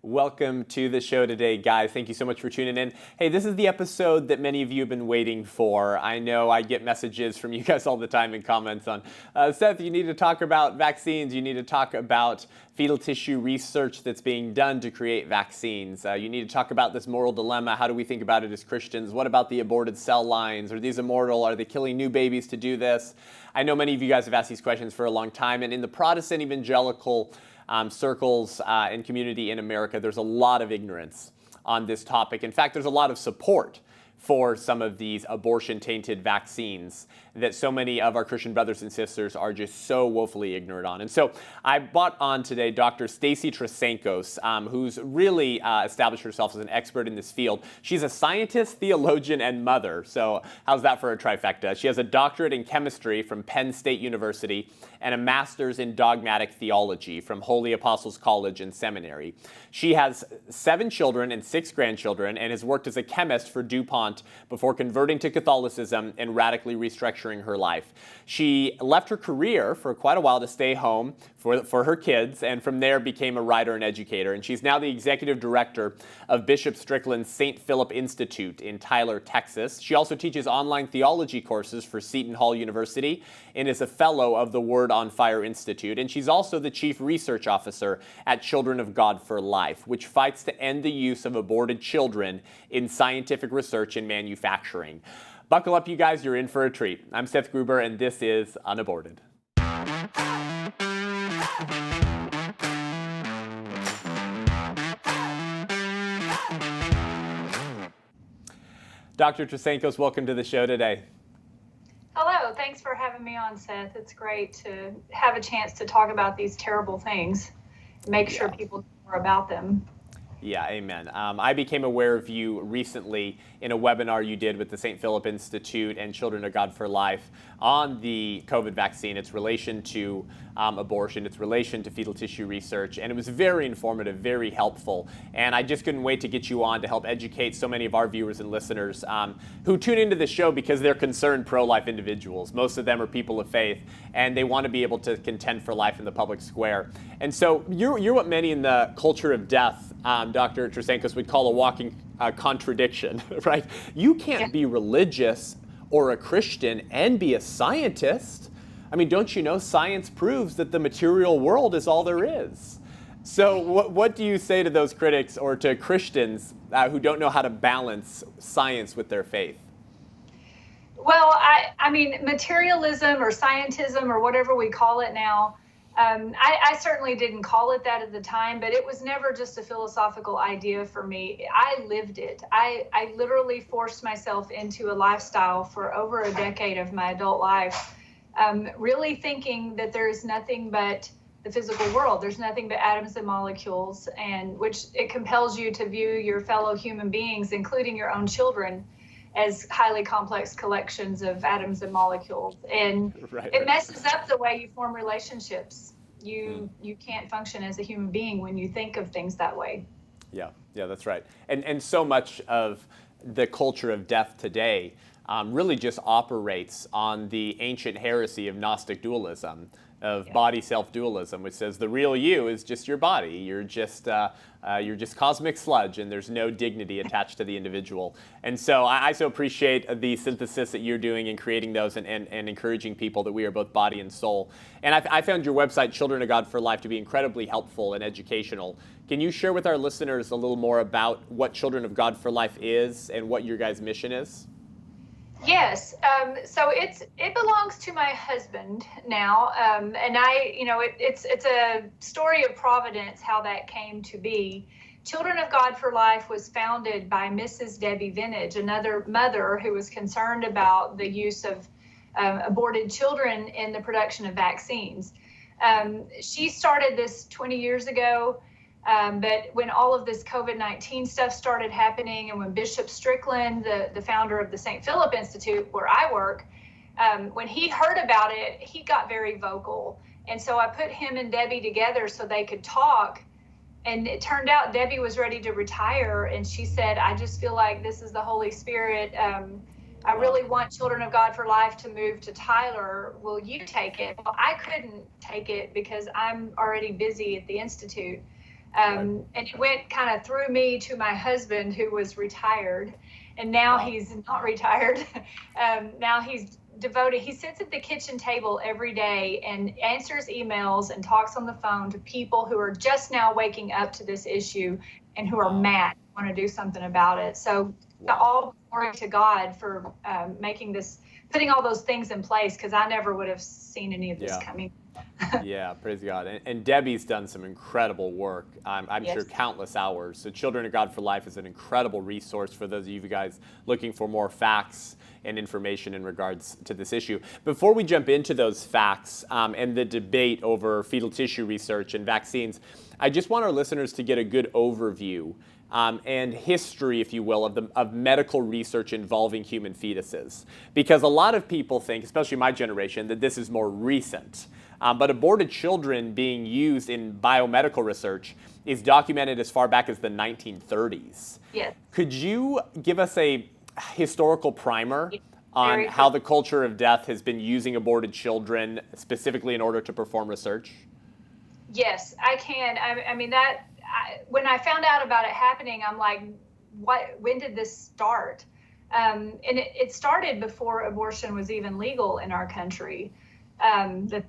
Welcome to the show today, guys. Thank you so much for tuning in. Hey, this is the episode that many of you have been waiting for. I know I get messages from you guys all the time in comments on, Seth, you need to talk about vaccines. You need to talk about fetal tissue research that's being done to create vaccines. You need to talk about this moral dilemma. How do we think about it as Christians? What about the aborted cell lines? Are these immortal? Are they killing new babies to do this? I know many of you guys have asked these questions for a long time, and in the Protestant evangelical circles and community in America, there's a lot of ignorance on this topic. In fact, there's a lot of support for some of these abortion-tainted vaccines that so many of our Christian brothers and sisters are just so woefully ignorant on. And so I brought on today Dr. Stacy Trasancos, who's really established herself as an expert in this field. She's a scientist, theologian, and mother. So how's that for a trifecta? She has a doctorate in chemistry from Penn State University and a master's in dogmatic theology from Holy Apostles College and Seminary. She has 7 children and 6 grandchildren and has worked as a chemist for DuPont before converting to Catholicism and radically restructuring her life. She left her career for quite a while to stay home for her kids, and from there became a writer and educator. And she's now the executive director of Bishop Strickland's St. Philip Institute in Tyler, Texas. She also teaches online theology courses for Seton Hall University and is a fellow of the Word on Fire Institute. And she's also the chief research officer at Children of God for Life, which fights to end the use of aborted children in scientific research and manufacturing. Buckle up, you guys. You're in for a treat. I'm Seth Gruber, and this is Unaborted. Dr. Trasancos, welcome to the show today. Hello, thanks for having me on, Seth. It's great to have a chance to talk about these terrible things, make sure people know more about them. Yeah, amen. I became aware of you recently in a webinar you did with the St. Philip Institute and Children of God for Life on the COVID vaccine, its relation to abortion, its relation to fetal tissue research, and it was very informative, very helpful. And I just couldn't wait to get you on to help educate so many of our viewers and listeners who tune into the show because they're concerned pro-life individuals. Most of them are people of faith, and they want to be able to contend for life in the public square. And so you're what many in the culture of death, Dr. Trasancos, would call a walking contradiction, right? You can't be religious or a Christian and be a scientist. I mean, don't you know science proves that the material world is all there is? So what do you say to those critics or to Christians who don't know how to balance science with their faith? Well, I mean, materialism or scientism or whatever we call it now, I certainly didn't call it that at the time, but it was never just a philosophical idea for me. I lived it. I literally forced myself into a lifestyle for over a decade of my adult life, really thinking that there's nothing but the physical world. There's nothing but atoms and molecules, and which it compels you to view your fellow human beings, including your own children, as highly complex collections of atoms and molecules. And it messes up the way you form relationships. You can't function as a human being when you think of things that way. Yeah, that's right. And so much of the culture of death today really just operates on the ancient heresy of Gnostic dualism, of body self-dualism, which says the real you is just your body. You're just cosmic sludge, and there's no dignity attached to the individual. And so I so appreciate the synthesis that you're doing in creating those and encouraging people that we are both body and soul. And I found your website, Children of God for Life, to be incredibly helpful and educational. Can you share with our listeners a little more about what Children of God for Life is and what your guys' mission is? Yes. So it belongs to my husband now. And it's a story of providence, how that came to be. Children of God for Life was founded by Mrs. Debbie Vintage, another mother who was concerned about the use of aborted children in the production of vaccines. She started this 20 years ago. But when all of this COVID-19 stuff started happening, and when Bishop Strickland, the founder of the St. Philip Institute, where I work, when he heard about it, he got very vocal. And so I put him and Debbie together so they could talk. And it turned out Debbie was ready to retire. And she said, I just feel like this is the Holy Spirit. I really want Children of God for Life to move to Tyler. Will you take it? Well, I couldn't take it because I'm already busy at the Institute. And it went kind of through me to my husband, who was retired, and now he's not retired. Now he's devoted. He sits at the kitchen table every day and answers emails and talks on the phone to people who are just now waking up to this issue and who are mad, want to do something about it. So all glory to God for making this, putting all those things in place, because I never would have seen any of this coming. Yeah, praise God. And Debbie's done some incredible work. I'm sure countless hours. So Children of God for Life is an incredible resource for those of you guys looking for more facts and information in regards to this issue. Before we jump into those facts and the debate over fetal tissue research and vaccines, I just want our listeners to get a good overview and history, if you will, of medical research involving human fetuses. Because a lot of people think, especially my generation, that this is more recent. But aborted children being used in biomedical research is documented as far back as the 1930s. Yes. Could you give us a historical primer on how the culture of death has been using aborted children specifically in order to perform research? Yes, I can. I mean, when I found out about it happening, I'm like, when did this start? And it started before abortion was even legal in our country. In the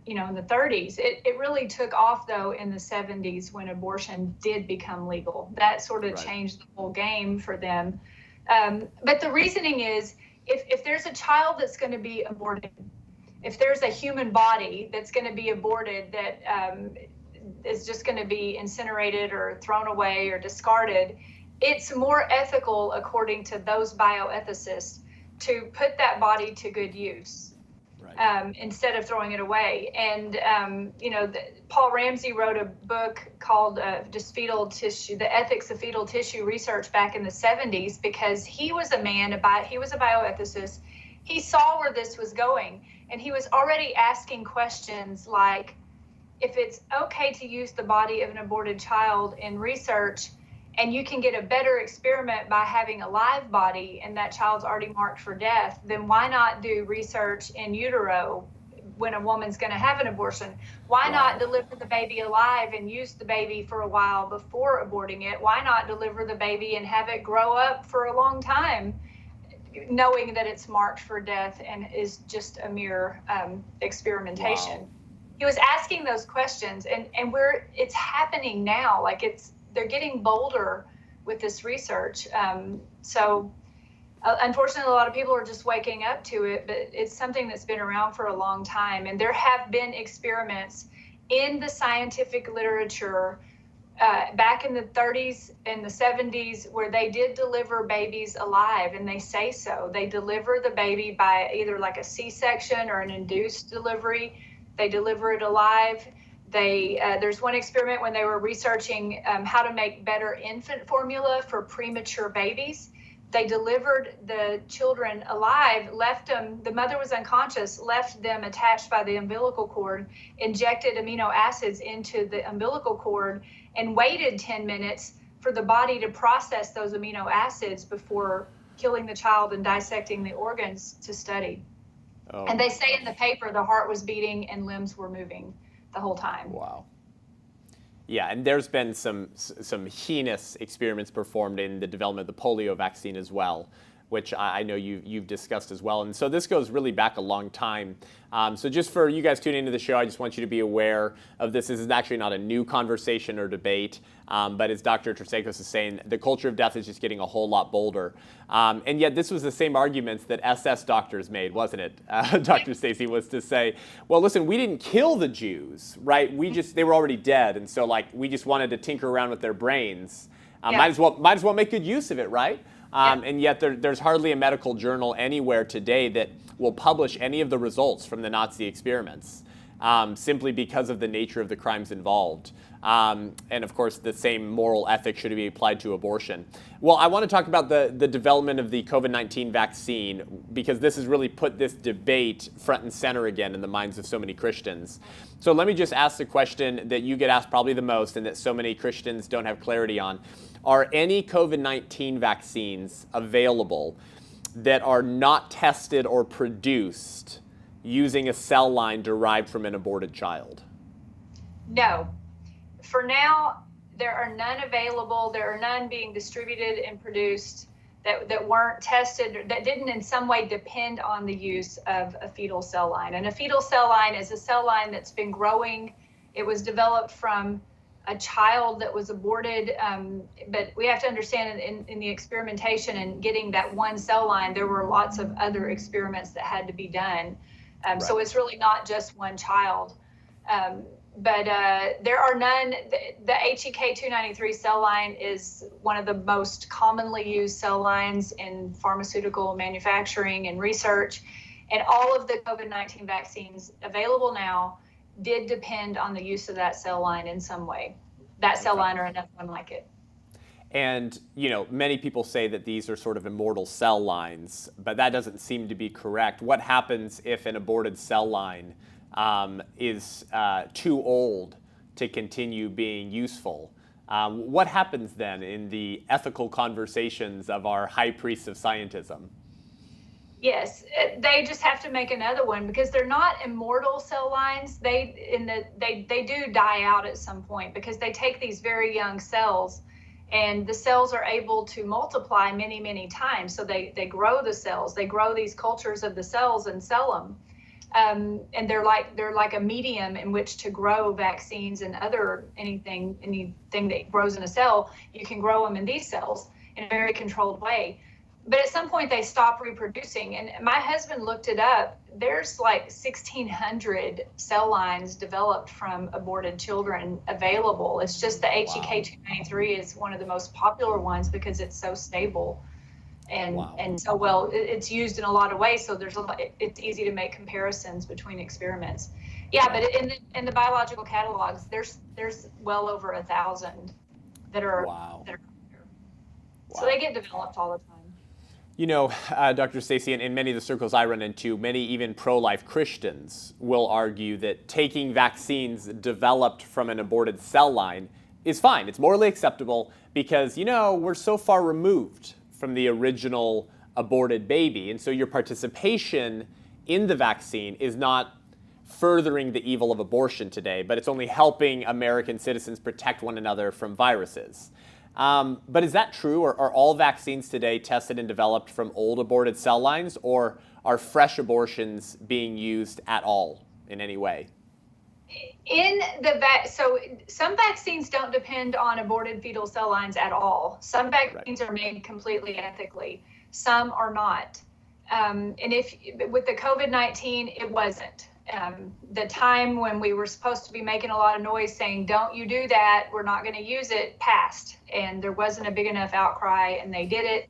30s. It really took off, though, in the 70s when abortion did become legal. That sort of changed the whole game for them. But the reasoning is, if there's a child that's going to be aborted, if there's a human body that's going to be aborted that is just going to be incinerated or thrown away or discarded, it's more ethical, according to those bioethicists, to put that body to good use. Instead of throwing it away. And, Paul Ramsey wrote a book called just Fetal Tissue, The Ethics of Fetal Tissue Research back in the 70s, because he was a bioethicist. He saw where this was going, and he was already asking questions like, if it's okay to use the body of an aborted child in research, and you can get a better experiment by having a live body and that child's already marked for death, then why not do research in utero when a woman's going to have an abortion? Why not deliver the baby alive and use the baby for a while before aborting it? Why not deliver the baby and have it grow up for a long time, knowing that it's marked for death and is just a mere experimentation? He was asking those questions, and it's happening now. Like they're getting bolder with this research. Unfortunately, a lot of people are just waking up to it, but it's something that's been around for a long time. And there have been experiments in the scientific literature back in the 30s and the 70s where they did deliver babies alive, and they say so. They deliver the baby by either like a C-section or an induced delivery. They deliver it alive. There's one experiment when they were researching how to make better infant formula for premature babies. They delivered the children alive, left them, the mother was unconscious, left them attached by the umbilical cord, injected amino acids into the umbilical cord, and waited 10 minutes for the body to process those amino acids before killing the child and dissecting the organs to study. And they say in the paper the heart was beating and limbs were moving the whole time. Wow. Yeah, and there's been some heinous experiments performed in the development of the polio vaccine as well, which I know you've discussed as well. And so this goes really back a long time. So just for you guys tuning into the show, I just want you to be aware of this. This is actually not a new conversation or debate, but as Dr. Trasancos is saying, the culture of death is just getting a whole lot bolder. And yet this was the same arguments that SS doctors made, wasn't it? Dr. Stacy, was to say, well, listen, we didn't kill the Jews, right? They were already dead. And so we just wanted to tinker around with their brains. Might as well make good use of it, right? And yet there's hardly a medical journal anywhere today that will publish any of the results from the Nazi experiments, simply because of the nature of the crimes involved. And of course, the same moral ethic should be applied to abortion. Well, I want to talk about the development of the COVID-19 vaccine, because this has really put this debate front and center again in the minds of so many Christians. So let me just ask the question that you get asked probably the most and that so many Christians don't have clarity on. Are any COVID-19 vaccines available that are not tested or produced using a cell line derived from an aborted child? No. For now, There are none available. There are none being distributed and produced that weren't tested, that didn't in some way depend on the use of a fetal cell line. And a fetal cell line is a cell line that's been growing. It was developed from a child that was aborted, but we have to understand in the experimentation and getting that one cell line, there were lots of other experiments that had to be done. Right. So it's really not just one child. But there are none. The HEK293 cell line is one of the most commonly used cell lines in pharmaceutical manufacturing and research. And all of the COVID-19 vaccines available now did depend on the use of that cell line in some way. That cell line or another one like it. And, many people say that these are sort of immortal cell lines, but that doesn't seem to be correct. What happens if an aborted cell line is too old to continue being useful? What happens then in the ethical conversations of our high priests of scientism? Yes, they just have to make another one because they're not immortal cell lines. They do die out at some point because they take these very young cells, and the cells are able to multiply many, many times. So they grow the cells. They grow these cultures of the cells and sell them. And they're like a medium in which to grow vaccines and anything that grows in a cell. You can grow them in these cells in a very controlled way. But at some point they stop reproducing. And my husband looked it up. There's like 1,600 cell lines developed from aborted children available. It's just the HEK293 is one of the most popular ones because it's so stable. And so well, it's used in a lot of ways. So it's easy to make comparisons between experiments. Yeah, but in the biological catalogs, there's well over 1,000 that are. Wow. So they get developed all the time. Dr. Stacy, in many of the circles I run into, many even pro-life Christians will argue that taking vaccines developed from an aborted cell line is fine. It's morally acceptable because, we're so far removed from the original aborted baby. And so your participation in the vaccine is not furthering the evil of abortion today, but it's only helping American citizens protect one another from viruses. But is that true? Are all vaccines today tested and developed from old aborted cell lines, or are fresh abortions being used at all in any way? So some vaccines don't depend on aborted fetal cell lines at all. Some vaccines are made completely ethically. Some are not. And with the COVID-19, it wasn't. The time when we were supposed to be making a lot of noise saying, don't you do that, we're not going to use it, passed. And there wasn't a big enough outcry, and they did it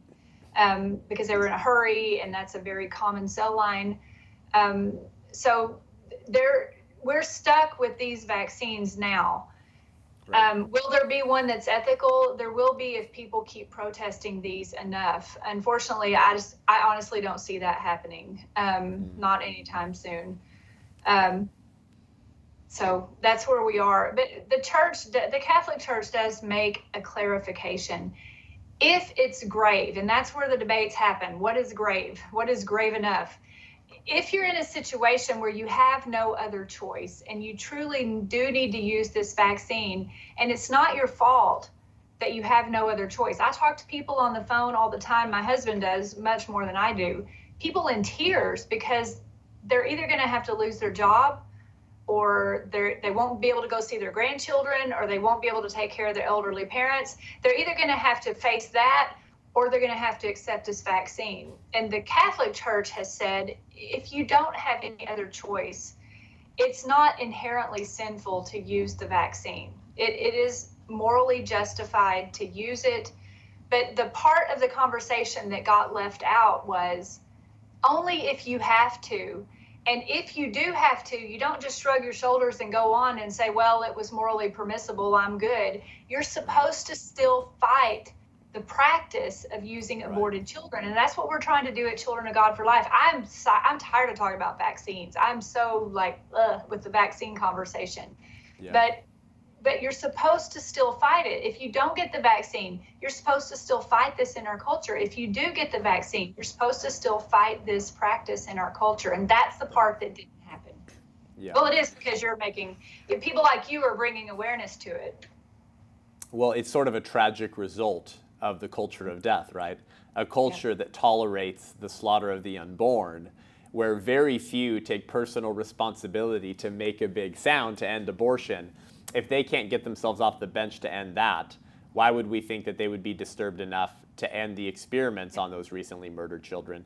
because they were in a hurry, and that's a very common cell line. So we're stuck with these vaccines now. Right. Will there be one that's ethical? There will be if people keep protesting these enough. Unfortunately, I honestly don't see that happening, not anytime soon. So that's where we are. But the Catholic Church does make a clarification. If it's grave, and that's where the debates happen, what is grave? What is grave enough? If you're in a situation where you have no other choice and you truly do need to use this vaccine, and it's not your fault that you have no other choice. I talk to people on the phone all the time. My husband does much more than I do. People in tears because they're either going to have to lose their job, or they won't be able to go see their grandchildren, or they won't be able to take care of their elderly parents. They're either going to have to face that, or they're going to have to accept this vaccine. And the Catholic Church has said, if you don't have any other choice, it's not inherently sinful to use the vaccine. It is morally justified to use it. But the part of the conversation that got left out was only if you have to. And if you do have to, you don't just shrug your shoulders and go on and say, well, it was morally permissible, I'm good. You're supposed to still fight the practice of using aborted children. And that's what we're trying to do at Children of God for Life. I'm tired of talking about vaccines. I'm so with the vaccine conversation. Yeah. But you're supposed to still fight it. If you don't get the vaccine, you're supposed to still fight this in our culture. If you do get the vaccine, you're supposed to still fight this practice in our culture. And that's the part that didn't happen. Yeah. Well, it is because people like you are bringing awareness to it. Well, it's sort of a tragic result of the culture of death, right? A culture that tolerates the slaughter of the unborn, where very few take personal responsibility to make a big sound to end abortion. If they can't get themselves off the bench to end that, why would we think that they would be disturbed enough to end the experiments on those recently murdered children?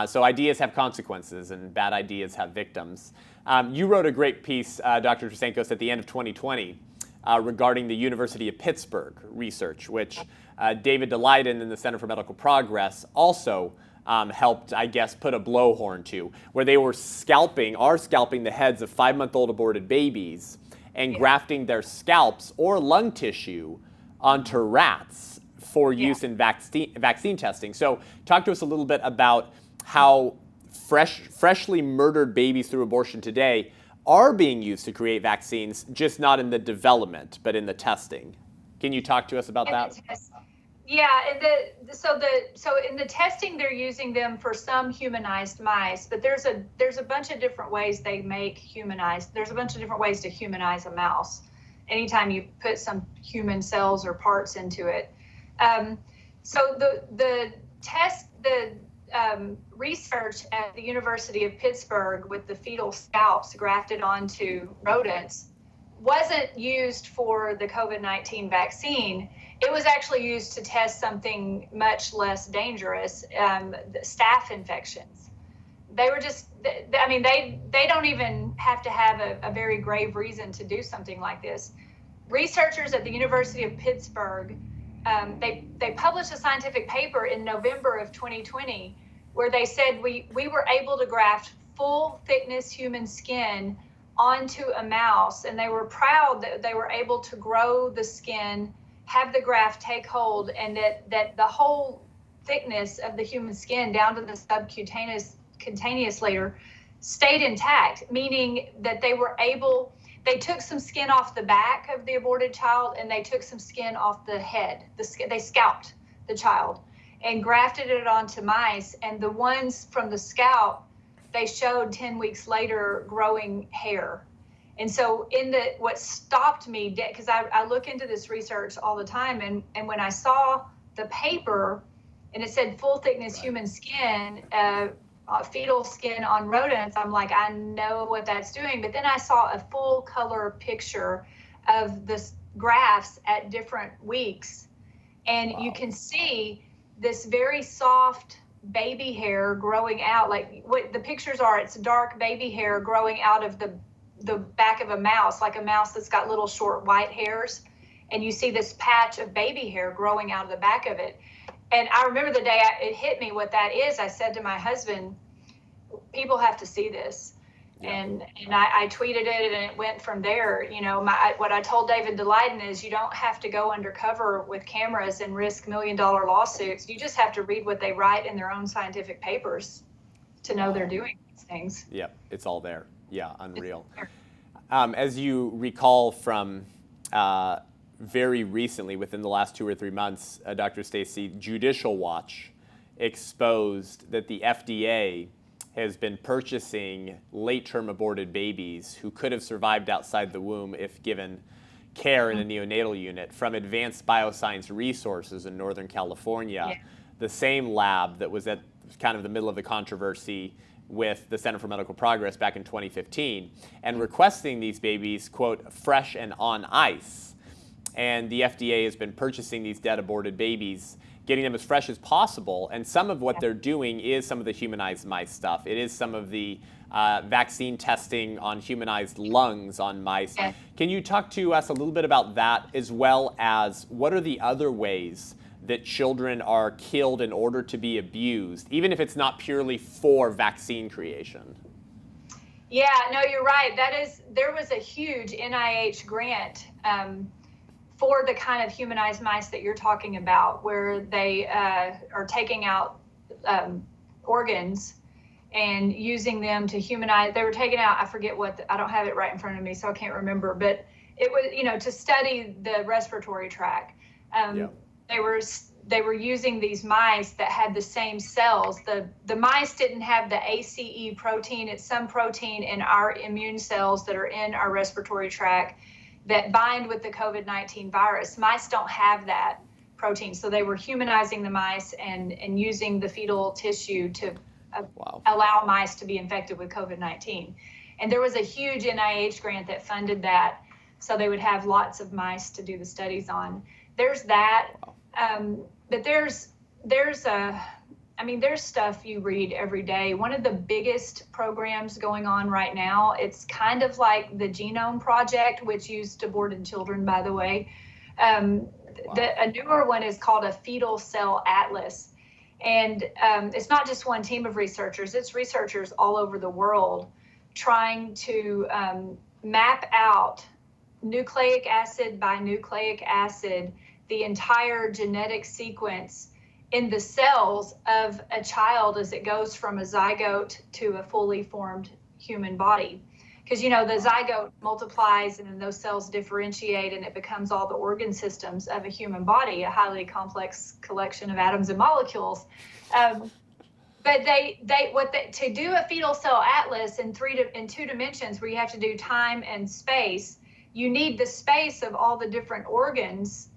So ideas have consequences, and bad ideas have victims. You wrote a great piece, Dr. Trasancos, at the end of 2020 regarding the University of Pittsburgh research, which David DeLeiden in the Center for Medical Progress also helped, I guess, put a blowhorn to, where they were scalping the heads of 5-month-old aborted babies and grafting their scalps or lung tissue onto rats for use in vaccine testing. So talk to us a little bit about how freshly murdered babies through abortion today are being used to create vaccines, just not in the development, but in the testing. Can you talk to us about that? Yeah, so in the testing they're using them for some humanized mice, but there's a bunch of different ways they make humanized. There's a bunch of different ways to humanize a mouse. Anytime you put some human cells or parts into it. So the research at the University of Pittsburgh with the fetal scalps grafted onto rodents wasn't used for the COVID-19 vaccine. It was actually used to test something much less dangerous, staph infections. They were just, I mean, they don't even have to have a very grave reason to do something like this. Researchers at the University of Pittsburgh, they published a scientific paper in November of 2020 where they said we were able to graft full thickness human skin onto a mouse, and they were proud that they were able to grow the skin, have the graft take hold, and that the whole thickness of the human skin down to the subcutaneous layer stayed intact, meaning that they took some skin off the back of the aborted child and they took some skin off the head. They scalped the child and grafted it onto mice, and the ones from the scalp, they showed 10 weeks later growing hair. And so what stopped me, because I look into this research all the time, and when I saw the paper and it said full thickness human skin, fetal skin on rodents, I'm like, I know what that's doing. But then I saw a full color picture of the grafts at different weeks, and you can see this very soft baby hair growing out. Like what the pictures are, it's dark baby hair growing out of the back of a mouse, like a mouse that's got little short white hairs, and you see this patch of baby hair growing out of the back of it. And I remember the day it hit me what that is. I said to my husband, people have to see this. And I tweeted it, and it went from there. You know, what I told David DeLeiden is you don't have to go undercover with cameras and risk $1 million lawsuits. You just have to read what they write in their own scientific papers to know they're doing these things. Yeah, it's all there. Yeah, unreal. As you recall from very recently, within the last 2 or 3 months, Dr. Stacy, Judicial Watch exposed that the FDA has been purchasing late-term aborted babies who could have survived outside the womb if given care in a neonatal unit from Advanced Bioscience Resources in Northern California, the same lab that was at kind of the middle of the controversy with the Center for Medical Progress back in 2015, and requesting these babies, quote, fresh and on ice. And the FDA has been purchasing these dead aborted babies, getting them as fresh as possible. And some of what they're doing is some of the humanized mice stuff. It is some of the vaccine testing on humanized lungs on mice. Can you talk to us a little bit about that, as well as what are the other ways that children are killed in order to be abused, even if it's not purely for vaccine creation? Yeah, no, you're right. There was a huge NIH grant for the kind of humanized mice that you're talking about, where they are taking out organs and using them to humanize. They were taking out, I forget I don't have it right in front of me, so I can't remember, but it was, to study the respiratory tract. They were using these mice that had the same cells. The mice didn't have the ACE protein. It's some protein in our immune cells that are in our respiratory tract that bind with the COVID-19 virus. Mice don't have that protein. So they were humanizing the mice and using the fetal tissue to allow mice to be infected with COVID-19. And there was a huge NIH grant that funded that, so they would have lots of mice to do the studies on. There's that, but there's stuff you read every day. One of the biggest programs going on right now, it's kind of like the Genome Project, which used aborted children, by the way. A newer one is called a fetal cell atlas. And it's not just one team of researchers, it's researchers all over the world trying to map out nucleic acid by nucleic acid, the entire genetic sequence in the cells of a child as it goes from a zygote to a fully formed human body. Because, the zygote multiplies and then those cells differentiate and it becomes all the organ systems of a human body, a highly complex collection of atoms and molecules. But to do a fetal cell atlas in 2 dimensions where you have to do time and space, you need the space of all the different organs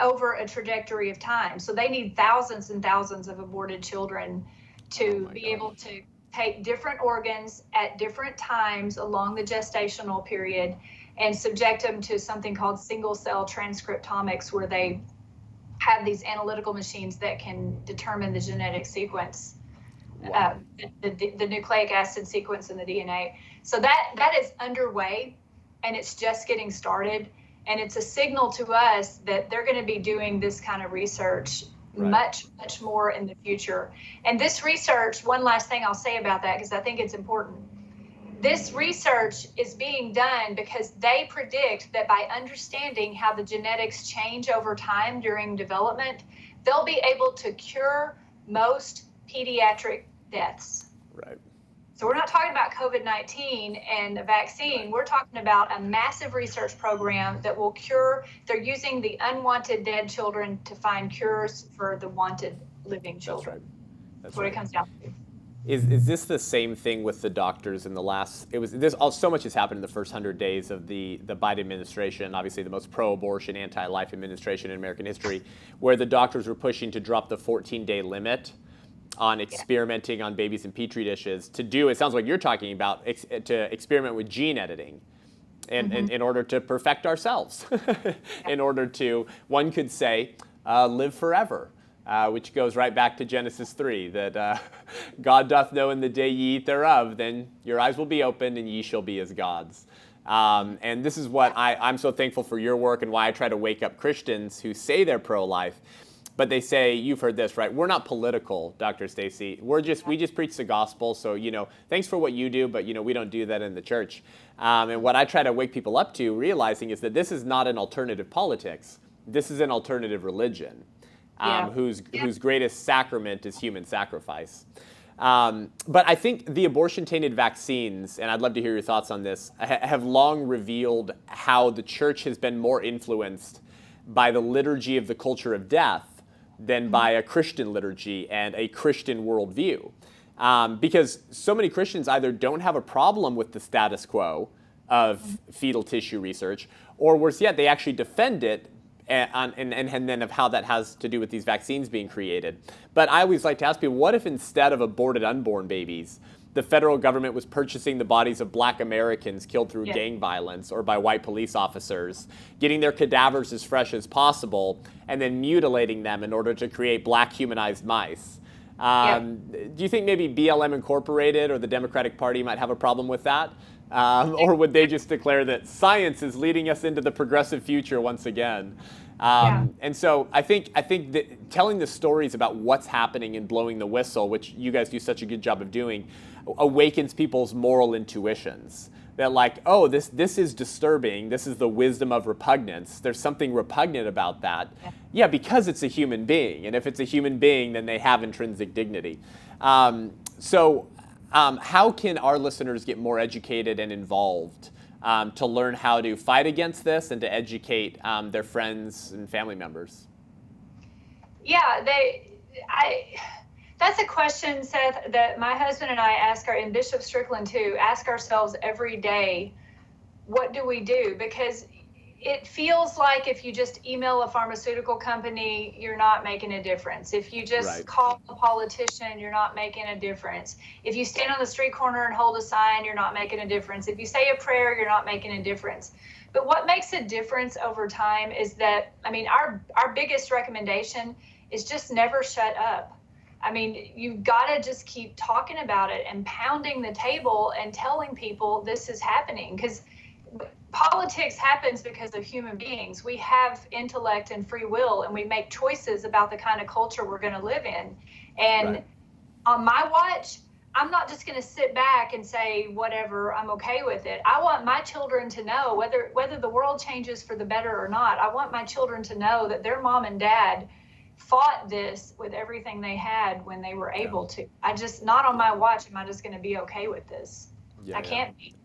over a trajectory of time. So they need thousands and thousands of aborted children to be able to take different organs at different times along the gestational period and subject them to something called single cell transcriptomics, where they have these analytical machines that can determine the genetic sequence, the nucleic acid sequence in the DNA. So that is underway and it's just getting started. And it's a signal to us that they're going to be doing this kind of research much, much more in the future. And this research, one last thing I'll say about that, because I think it's important. This research is being done because they predict that by understanding how the genetics change over time during development, they'll be able to cure most pediatric deaths. Right. So we're not talking about COVID-19 and a vaccine. We're talking about a massive research program that will cure. They're using the unwanted dead children to find cures for the wanted living children. That's what it comes down to. Is this the same thing with the doctors in the last? So much has happened in the first 100 days of the Biden administration, obviously the most pro-abortion, anti-life administration in American history, where the doctors were pushing to drop the 14-day limit on experimenting on babies in petri dishes to do, it sounds like you're talking about, to experiment with gene editing and in order to perfect ourselves, in order to, one could say, live forever, which goes right back to Genesis 3, that God doth know in the day ye eat thereof, then your eyes will be opened and ye shall be as gods. And this is what I'm so thankful for your work and why I try to wake up Christians who say they're pro-life. But they say, you've heard this, right? We're not political, Dr. Stacy. We just preach the gospel. So, thanks for what you do, but, we don't do that in the church. And what I try to wake people up to, realizing, is that this is not an alternative politics. This is an alternative religion, whose greatest sacrament is human sacrifice. But I think the abortion-tainted vaccines, and I'd love to hear your thoughts on this, have long revealed how the church has been more influenced by the liturgy of the culture of death than by a Christian liturgy and a Christian worldview. Because so many Christians either don't have a problem with the status quo of fetal tissue research, or worse yet, they actually defend it and then of how that has to do with these vaccines being created. But I always like to ask people, what if instead of aborted unborn babies, the federal government was purchasing the bodies of Black Americans killed through gang violence or by white police officers, getting their cadavers as fresh as possible, and then mutilating them in order to create Black humanized mice? Do you think maybe BLM Incorporated or the Democratic Party might have a problem with that? Or would they just declare that science is leading us into the progressive future once again? And so I think that telling the stories about what's happening and blowing the whistle, which you guys do such a good job of doing, awakens people's moral intuitions. That like, oh, this is disturbing. This is the wisdom of repugnance. There's something repugnant about that. Yeah, because it's a human being. And if it's a human being, then they have intrinsic dignity. How can our listeners get more educated and involved to learn how to fight against this and to educate their friends and family members? That's a question, Seth, that my husband and I and Bishop Strickland too, ask ourselves every day. what do we do? Because it feels like if you just email a pharmaceutical company, you're not making a difference. If you just call a politician, you're not making a difference. If you stand on the street corner and hold a sign, you're not making a difference. If you say a prayer, you're not making a difference. But what makes a difference over time is that, I mean, our biggest recommendation is just never shut up. I mean, you've got to just keep talking about it and pounding the table and telling people this is happening, because politics happens because of human beings. We have intellect and free will, and we make choices about the kind of culture we're going to live in. And on my watch, I'm not just going to sit back and say, whatever, I'm okay with it. I want my children to know, whether the world changes for the better or not, I want my children to know that their mom and dad fought this with everything they had when they were able to. Not on my watch am I just going to be okay with this. I can't be.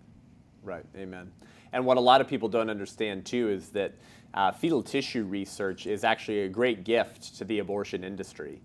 Right, amen. And what a lot of people don't understand too is that fetal tissue research is actually a great gift to the abortion industry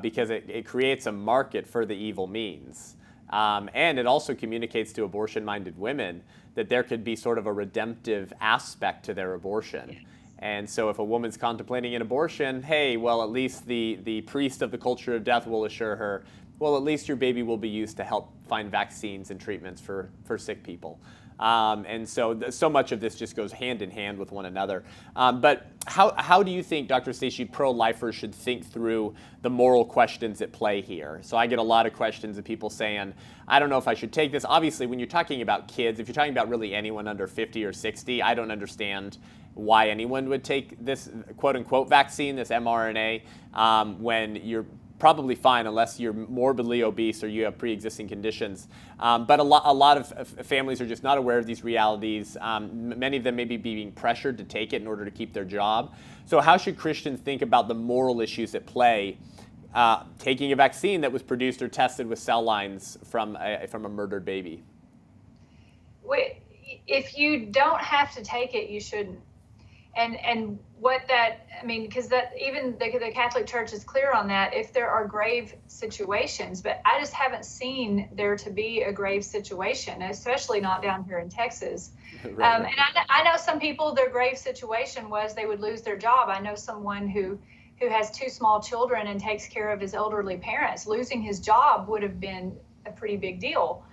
because it creates a market for the evil means. And it also communicates to abortion-minded women that there could be sort of a redemptive aspect to their abortion. Yes. And so if a woman's contemplating an abortion, hey, well, at least the priest of the culture of death will assure her, well, at least your baby will be used to help find vaccines and treatments for sick people. And so much of this just goes hand in hand with one another. But how do you think, Dr. Stacy, pro-lifers should think through the moral questions at play here? So I get a lot of questions of people saying, I don't know if I should take this. Obviously, when you're talking about kids, if you're talking about really anyone under 50 or 60, I don't understand why anyone would take this quote-unquote vaccine, this mRNA, when you're probably fine unless you're morbidly obese or you have pre-existing conditions. But a lot of families are just not aware of these realities. Many of them may be being pressured to take it in order to keep their job. So how should Christians think about the moral issues at play taking a vaccine that was produced or tested with cell lines from a murdered baby? If you don't have to take it, you shouldn't. And what that, I mean, because that even the Catholic Church is clear on that if there are grave situations, but I just haven't seen there to be a grave situation, especially not down here in Texas. Right. And I know some people, their grave situation was they would lose their job. I know someone who has 2 small children and takes care of his elderly parents. Losing his job would have been a pretty big deal.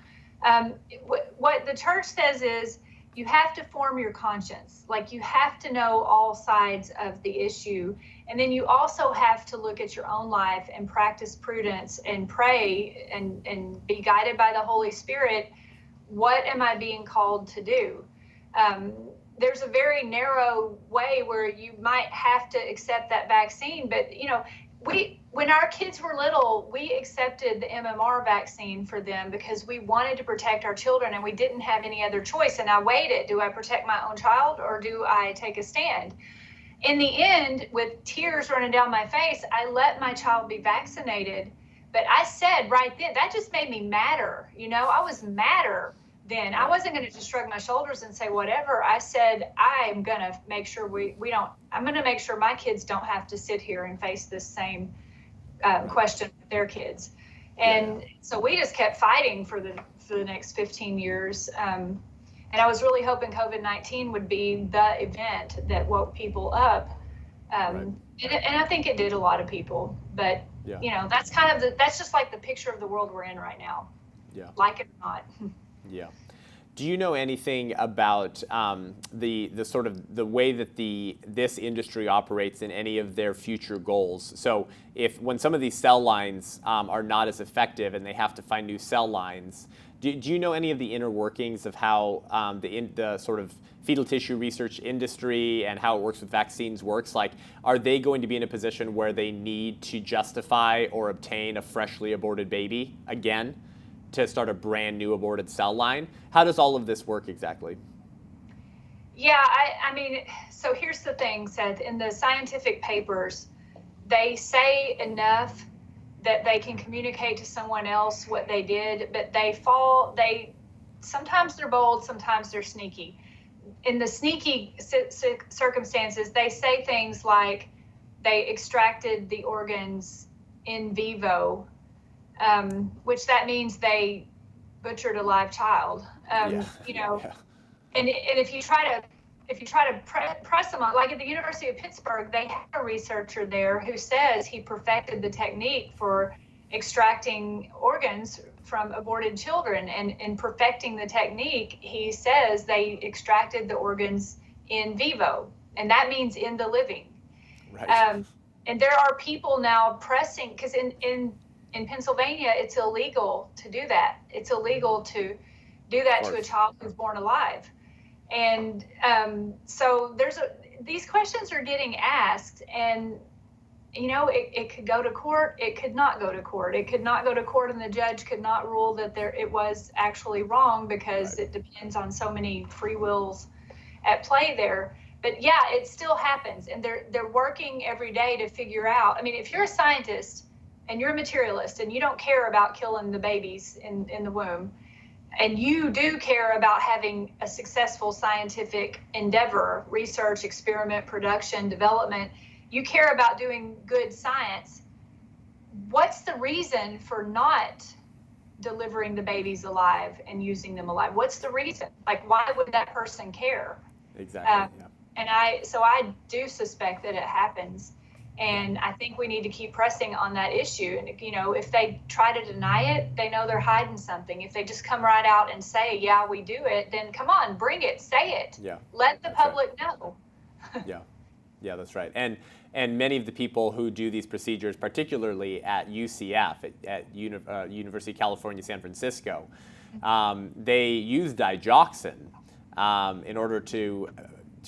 What the church says is, you have to form your conscience. Like, you have to know all sides of the issue. And then you also have to look at your own life and practice prudence and pray and be guided by the Holy Spirit. What am I being called to do? There's a very narrow way where you might have to accept that vaccine. But, when our kids were little, we accepted the MMR vaccine for them because we wanted to protect our children and we didn't have any other choice. And I weighed it. Do I protect my own child or do I take a stand? In the end, with tears running down my face, I let my child be vaccinated. But I said right then, that just made me madder. I was madder then. I wasn't going to just shrug my shoulders and say whatever. I said, I'm going to make sure I'm going to make sure my kids don't have to sit here and face this same question with their kids. And so we just kept fighting for the next 15 years. And I was really hoping COVID-19 would be the event that woke people up. And I think it did a lot of people. But, that's that's just like the picture of the world we're in right now. Yeah. Like it or not. Yeah. Do you know anything about the sort of the way that this industry operates in any of their future goals? So when some of these cell lines are not as effective and they have to find new cell lines, do you know any of the inner workings of how the sort of fetal tissue research industry and how it works with vaccines works? Like, are they going to be in a position where they need to justify or obtain a freshly aborted baby again to start a brand new aborted cell line? How does all of this work exactly? Yeah, I mean, so here's the thing, Seth. In the scientific papers, they say enough that they can communicate to someone else what they did, but sometimes they're bold, sometimes they're sneaky. In the sneaky circumstances, they say things like they extracted the organs in vivo, which that means they butchered a live child. and if you try to press them on, like at the University of Pittsburgh, they have a researcher there who says he perfected the technique for extracting organs from aborted children, and in perfecting the technique, he says they extracted the organs in vivo, and that means in the living. Right. And there are people now pressing, because in Pennsylvania, it's illegal to do that. It's illegal to do that to a child who's born alive. And so these questions are getting asked, and it could go to court, it could not go to court. It could not go to court, and the judge could not rule that it was actually wrong, because it depends on so many free wills at play there. But yeah, it still happens, and they're working every day to figure out. I mean, if you're a scientist and you're a materialist and you don't care about killing the babies in the womb, and you do care about having a successful scientific endeavor, research, experiment, production, development, you care about doing good science, what's the reason for not delivering the babies alive and using them alive? What's the reason? Like, why would that person care? Exactly. Yeah. And I do suspect that it happens. And I think we need to keep pressing on that issue. And, if they try to deny it, they know they're hiding something. If they just come right out and say, yeah, we do it, then come on, bring it, say it. Yeah. Let the public know. Yeah, that's right. And many of the people who do these procedures, particularly at UCF, at University of California, San Francisco, they use digoxin in order to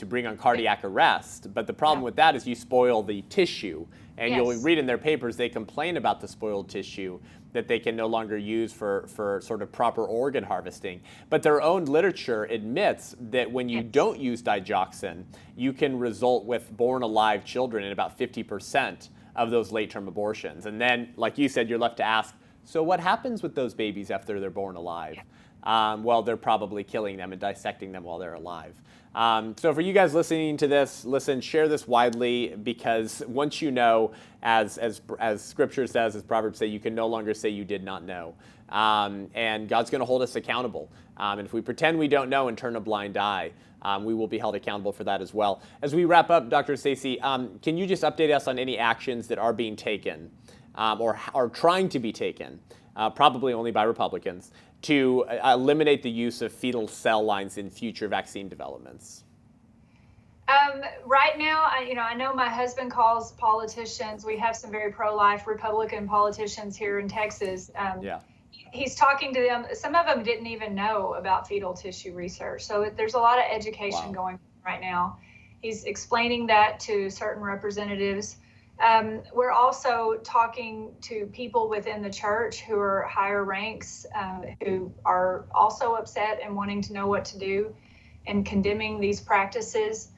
bring on cardiac arrest. But the problem with that is you spoil the tissue. And you'll read in their papers, they complain about the spoiled tissue that they can no longer use for sort of proper organ harvesting. But their own literature admits that when you don't use digoxin, you can result with born alive children in about 50% of those late-term abortions. And then, like you said, you're left to ask, so what happens with those babies after they're born alive? Well, they're probably killing them and dissecting them while they're alive. So for you guys listening to this, share this widely, because once you know, as Scripture says, as Proverbs say, you can no longer say you did not know. And God's going to hold us accountable. And if we pretend we don't know and turn a blind eye, we will be held accountable for that as well. As we wrap up, Dr. Stacy, can you just update us on any actions that are being taken or are trying to be taken, probably only by Republicans, to eliminate the use of fetal cell lines in future vaccine developments? Right now, I know my husband calls politicians. We have some very pro-life Republican politicians here in Texas. He's talking to them. Some of them didn't even know about fetal tissue research. So there's a lot of education going on right now. He's explaining that to certain representatives. We're also talking to people within the church who are higher ranks, who are also upset and wanting to know what to do and condemning these practices.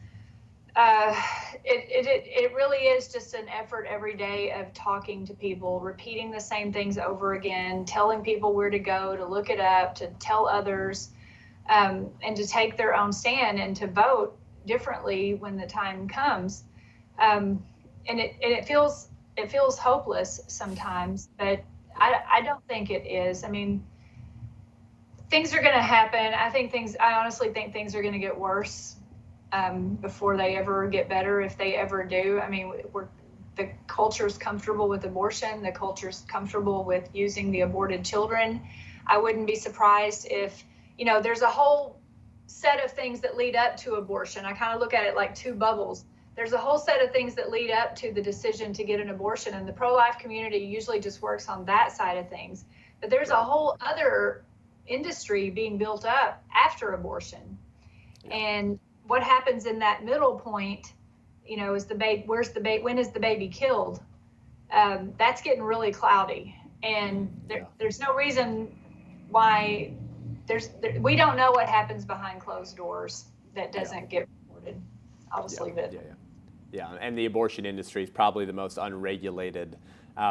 It really is just an effort every day of talking to people, repeating the same things over again, telling people where to go, to look it up, to tell others, and to take their own stand and to vote differently when the time comes. And it feels hopeless sometimes, but I don't think it is. I mean, things are going to happen. I honestly think things are going to get worse before they ever get better, if they ever do. I mean, the culture's comfortable with abortion. The culture's comfortable with using the aborted children. I wouldn't be surprised if, there's a whole set of things that lead up to abortion. I kind of look at it like two bubbles. There's a whole set of things that lead up to the decision to get an abortion, and the pro-life community usually just works on that side of things. But there's a whole other industry being built up after abortion. And what happens in that middle point, is the baby, when is the baby killed? That's getting really cloudy. And there's no reason why we don't know what happens behind closed doors that doesn't get reported. I'll just leave it. Yeah, and the abortion industry is probably the most unregulated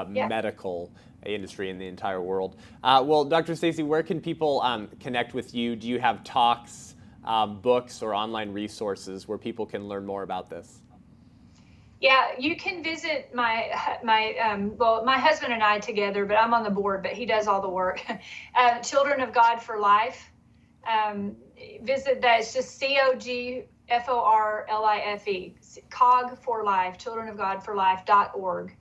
medical industry in the entire world. Well, Dr. Stacy, where can people connect with you? Do you have talks, books, or online resources where people can learn more about this? Yeah, you can visit my husband and I together, but I'm on the board, but he does all the work. Children of God for Life. visit that. It's just COGFORLIFE, COG for Life, Children of God for Life.org.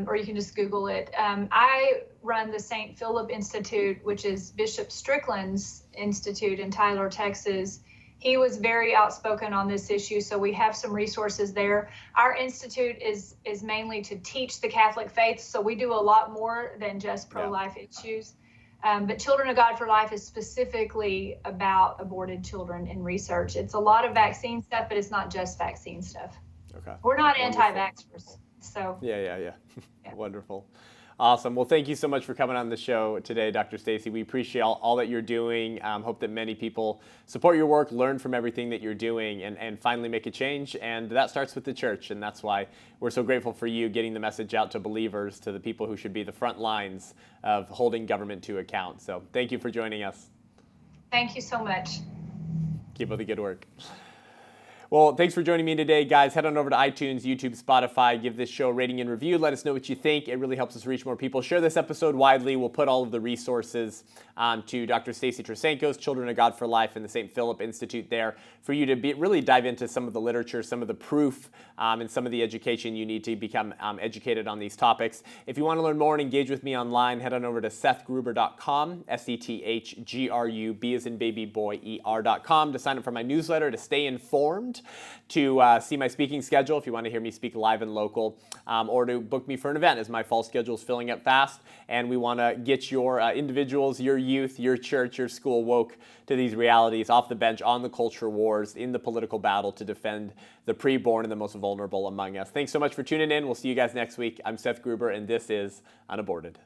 Or you can just Google it. I run the St. Philip Institute, which is Bishop Strickland's institute in Tyler, Texas. He was very outspoken on this issue, so we have some resources there. Our institute is mainly to teach the Catholic faith, so we do a lot more than just pro-life issues. But Children of God for Life is specifically about aborted children in research. It's a lot of vaccine stuff, but it's not just vaccine stuff. Okay. We're not anti-vaxxers, so. Yeah. Wonderful. Awesome. Well, thank you so much for coming on the show today, Dr. Stacy. We appreciate all that you're doing. Hope that many people support your work, learn from everything that you're doing, and finally make a change. And that starts with the church. And that's why we're so grateful for you getting the message out to believers, to the people who should be the front lines of holding government to account. So thank you for joining us. Thank you so much. Keep up the good work. Well, thanks for joining me today, guys. Head on over to iTunes, YouTube, Spotify. Give this show a rating and review. Let us know what you think. It really helps us reach more people. Share this episode widely. We'll put all of the resources to Dr. Stacy Trasancos, Children of God for Life, and the St. Philip Institute there for you to really dive into some of the literature, some of the proof, and some of the education you need to become educated on these topics. If you want to learn more and engage with me online, head on over to sethgruber.com, SETHGRUB as in baby boy, ER.com to sign up for my newsletter, to stay informed, to see my speaking schedule if you want to hear me speak live and local, or to book me for an event as my fall schedule is filling up fast and we want to get your individuals, your youth, your church, your school woke to these realities, off the bench, on the culture wars, in the political battle to defend the preborn and the most vulnerable among us. Thanks so much for tuning in. We'll see you guys next week. I'm Seth Gruber and this is Unaborted.